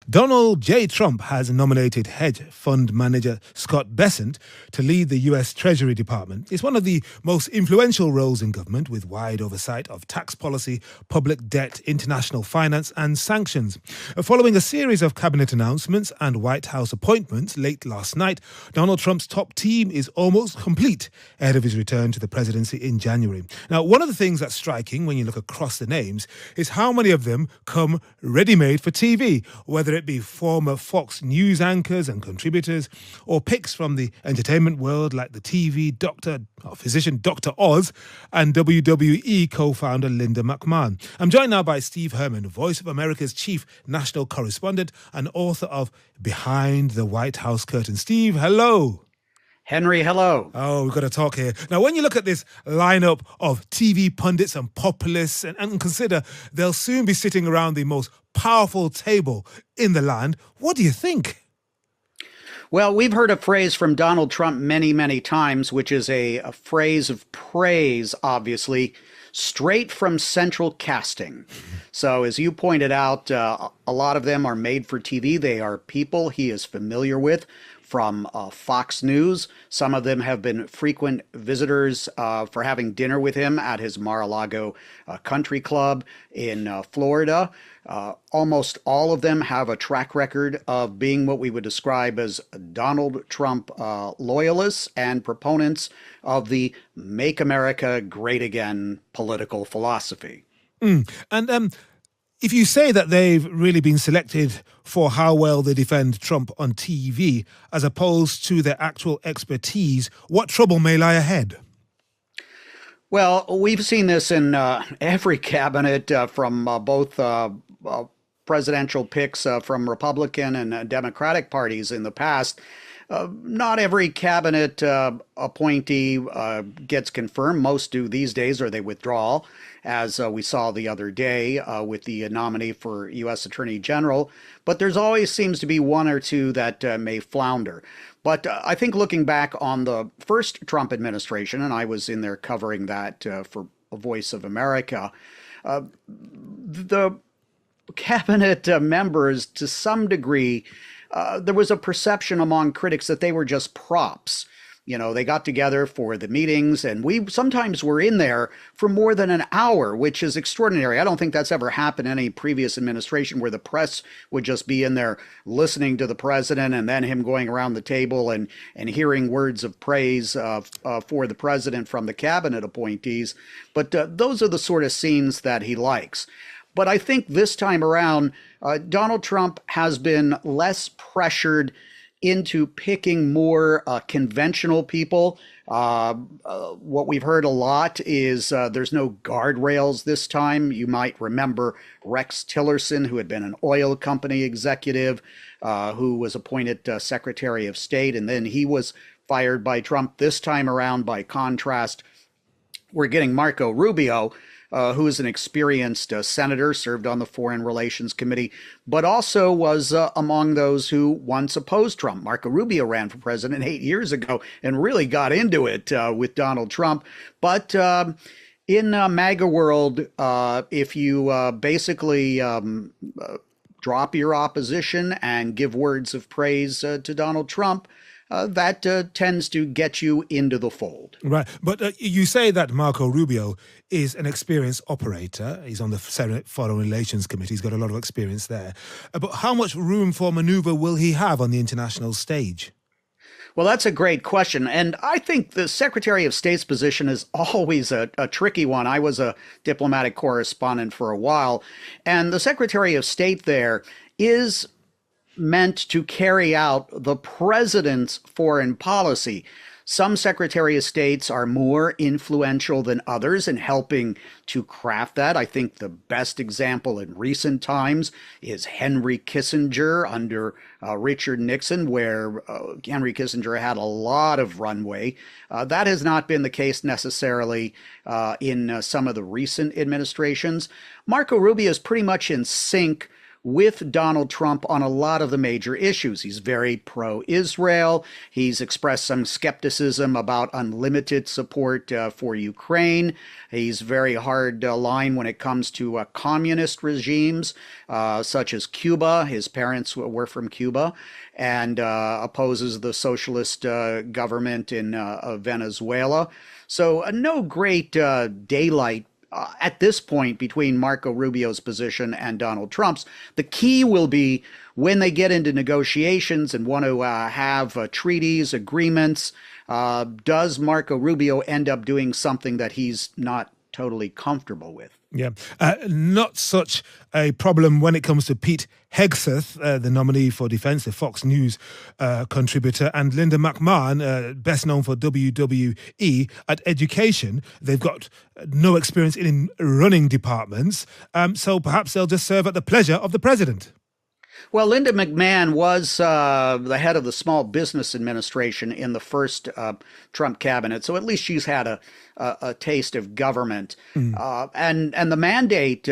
Donald J. Trump has nominated hedge fund manager Scott Bessent to lead the U.S. Treasury Department. It's one of the most influential roles in government, with wide oversight of tax policy, public debt, international finance, and sanctions. Following a series of cabinet announcements and White House appointments late last night, Donald Trump's top team is almost complete ahead of his return to the presidency in January. Now, one of the things that's striking when you look across the names is how many of them come ready-made for TV, whether it be former Fox News anchors and contributors, or picks from the entertainment world like the TV doctor, or physician Dr. Oz, and WWE co-founder Linda McMahon. I'm joined now by Steve Herman, Voice of America's chief national correspondent and author of Behind the White House Curtain. Steve, hello. Henry, hello. Oh, we've got to talk here. Now, when you look at this lineup of TV pundits and populists and consider they'll soon be sitting around the most powerful table in the land, what do you think? Well, we've heard a phrase from Donald Trump many, many times, which is a phrase of praise, obviously, straight from central casting. So as you pointed out, a lot of them are made for TV. They are people he is familiar with from Fox News. Some of them have been frequent visitors for having dinner with him at his Mar-a-Lago country club in Florida. Almost all of them have a track record of being what we would describe as Donald Trump loyalists and proponents of the Make America Great Again political philosophy. And if you say that they've really been selected for how well they defend Trump on TV, as opposed to their actual expertise, what trouble may lie ahead? Well, we've seen this in every cabinet from both presidential picks from Republican and Democratic parties in the past. Not every cabinet appointee gets confirmed. Most do these days, or they withdraw, as we saw the other day with the nominee for U.S. Attorney General. But there's always seems to be one or two that may flounder. But I think looking back on the first Trump administration, and I was in there covering that for Voice of America, the cabinet members, to some degree, there was a perception among critics that they were just props. You know, they got together for the meetings, and we sometimes were in there for more than an hour, which is extraordinary. I don't think that's ever happened in any previous administration, where the press would just be in there listening to the president and then him going around the table and hearing words of praise for the president from the cabinet appointees. But those are the sort of scenes that he likes. But I think this time around, Donald Trump has been less pressured into picking more conventional people. What we've heard a lot is there's no guardrails this time. You might remember Rex Tillerson, who had been an oil company executive, who was appointed Secretary of State, and then he was fired by Trump. This time around, by contrast, we're getting Marco Rubio, who is an experienced senator, served on the Foreign Relations Committee, but also was among those who once opposed Trump. Marco Rubio ran for president 8 years ago and really got into it with Donald Trump. But in MAGA world, if you basically drop your opposition and give words of praise to Donald Trump, that tends to get you into the fold. Right. But you say that Marco Rubio is an experienced operator. He's on the Senate Foreign Relations Committee. He's got a lot of experience there. But how much room for maneuver will he have on the international stage? Well, that's a great question. And I think the Secretary of State's position is always a tricky one. I was a diplomatic correspondent for a while, and the Secretary of State there is meant to carry out the president's foreign policy. Some Secretary of States are more influential than others in helping to craft that. I think the best example in recent times is Henry Kissinger under Richard Nixon, where Henry Kissinger had a lot of runway. That has not been the case necessarily in some of the recent administrations. Marco Rubio is pretty much in sync with Donald Trump on a lot of the major issues. He's very pro-Israel. He's expressed some skepticism about unlimited support for Ukraine. He's very hard line when it comes to communist regimes, such as Cuba. His parents were from Cuba, and opposes the socialist government in Venezuela. So no great daylight at this point between Marco Rubio's position and Donald Trump's. The key will be when they get into negotiations and want to have treaties, agreements. Does Marco Rubio end up doing something that he's not totally comfortable with? Yeah, not such a problem when it comes to Pete Hegseth, the nominee for defense, the Fox News contributor, and Linda McMahon, best known for WWE at education. They've got no experience in running departments, so perhaps they'll just serve at the pleasure of the president. Well, Linda McMahon was the head of the Small Business Administration in the first Trump cabinet, so at least she's had a taste of government. And the mandate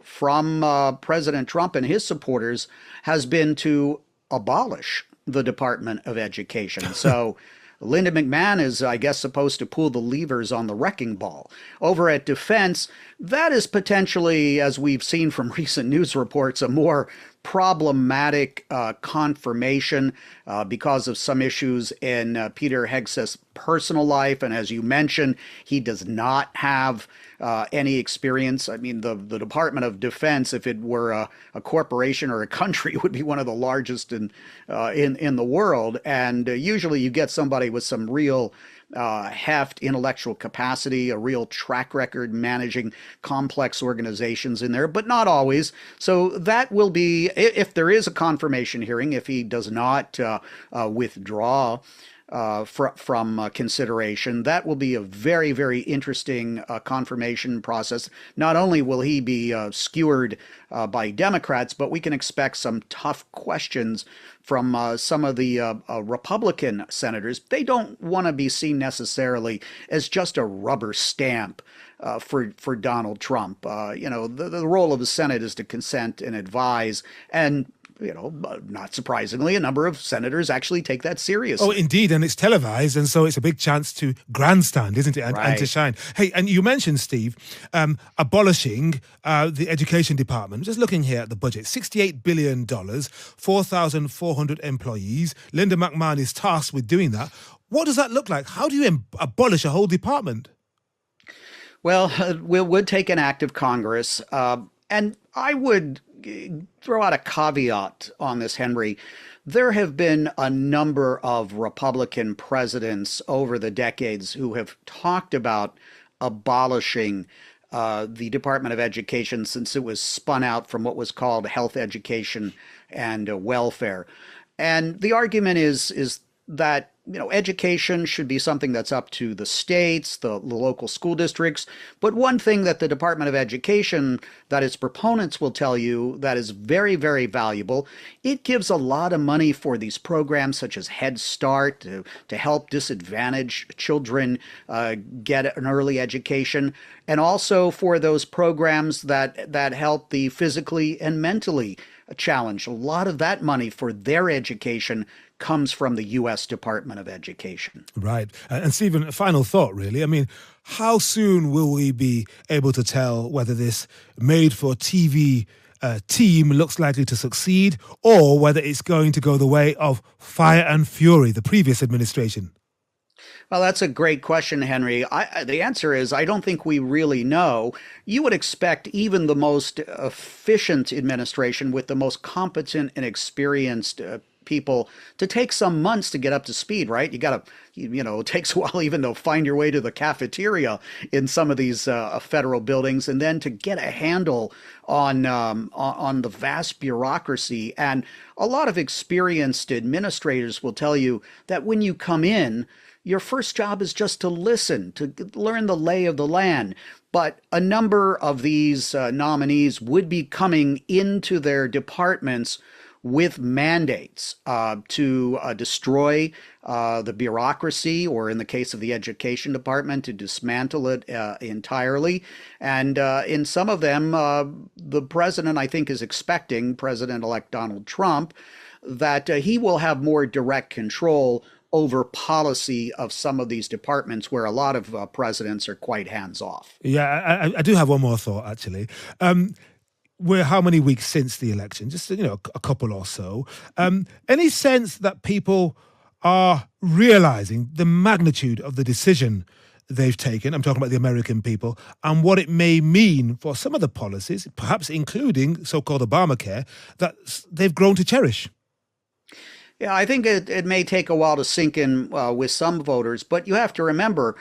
from President Trump and his supporters has been to abolish the Department of Education. So Linda McMahon is, I guess, supposed to pull the levers on the wrecking ball. Over at Defense, that is potentially, as we've seen from recent news reports, a more problematic confirmation because of some issues in Peter Hegseth's personal life. And as you mentioned, he does not have any experience. I mean, the Department of Defense, if it were a corporation or a country, would be one of the largest in the world. And usually you get somebody with some real heft, intellectual capacity, a real track record managing complex organizations in there, but not always. So that will be, if there is a confirmation hearing, if he does not withdraw from consideration, that will be a very, very interesting confirmation process. Not only will he be skewered by Democrats, but we can expect some tough questions from some of the Republican senators. They don't want to be seen necessarily as just a rubber stamp for Donald Trump. The role of the Senate is to consent and advise, and not surprisingly, a number of senators actually take that seriously. Oh, indeed, and it's televised, and so it's a big chance to grandstand, isn't it, and to shine. Hey, and you mentioned, Steve, abolishing the education department. Just looking here at the budget, $68 billion, 4,400 employees. Linda McMahon is tasked with doing that. What does that look like? How do you abolish a whole department? Well, it would take an act of Congress, and I would throw out a caveat on this, Henry. There have been a number of Republican presidents over the decades who have talked about abolishing the Department of Education since it was spun out from what was called health education and welfare. And the argument is that education should be something that's up to the states, the local school districts. But one thing that the Department of Education, that its proponents will tell you that is very, very valuable, it gives a lot of money for these programs such as Head Start to help disadvantaged children get an early education, and also for those programs that help the physically and mentally challenged. A lot of that money for their education comes from the U.S. Department of Education. Right. And Stephen, a final thought, really. I mean, how soon will we be able to tell whether this made-for-TV team looks likely to succeed, or whether it's going to go the way of Fire and Fury, the previous administration? Well, that's a great question, Henry. The answer is I don't think we really know. You would expect even the most efficient administration with the most competent and experienced people to take some months to get up to speed, right? You got to, it takes a while even to find your way to the cafeteria in some of these federal buildings, and then to get a handle on the vast bureaucracy. And a lot of experienced administrators will tell you that when you come in, your first job is just to listen, to learn the lay of the land. But a number of these nominees would be coming into their departments with mandates to destroy the bureaucracy, or in the case of the education department, to dismantle it entirely. And in some of them, the president, I think, is expecting, President-elect Donald Trump, that he will have more direct control over policy of some of these departments where a lot of presidents are quite hands off. Yeah, I do have one more thought, actually. We're how many weeks since the election? Just, a couple or so. Any sense that people are realizing the magnitude of the decision they've taken? I'm talking about the American people, and what it may mean for some of the policies, perhaps including so-called Obamacare, that they've grown to cherish. Yeah, I think it may take a while to sink in with some voters, but you have to remember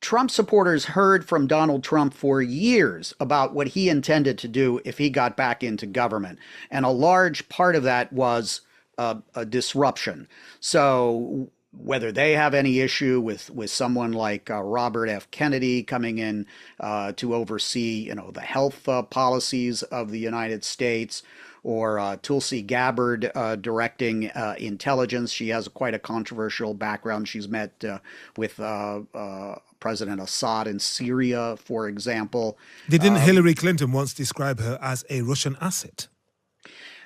Trump supporters heard from Donald Trump for years about what he intended to do if he got back into government. And a large part of that was a disruption. So whether they have any issue with someone like Robert F. Kennedy coming in to oversee, the health policies of the United States, or Tulsi Gabbard directing intelligence. She has quite a controversial background. She's met with President Assad in Syria, for example. Didn't Hillary Clinton once describe her as a Russian asset?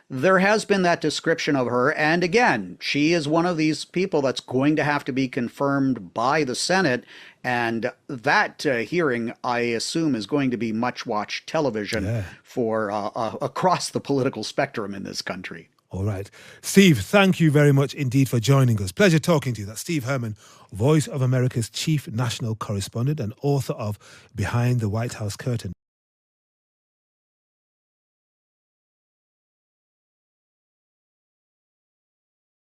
There has been that description of her. And again, she is one of these people that's going to have to be confirmed by the Senate. And that hearing, I assume, is going to be much watched television for across the political spectrum in this country. All right. Steve, thank you very much indeed for joining us. Pleasure talking to you. That's Steve Herman, Voice of America's chief national correspondent and author of Behind the White House Curtain.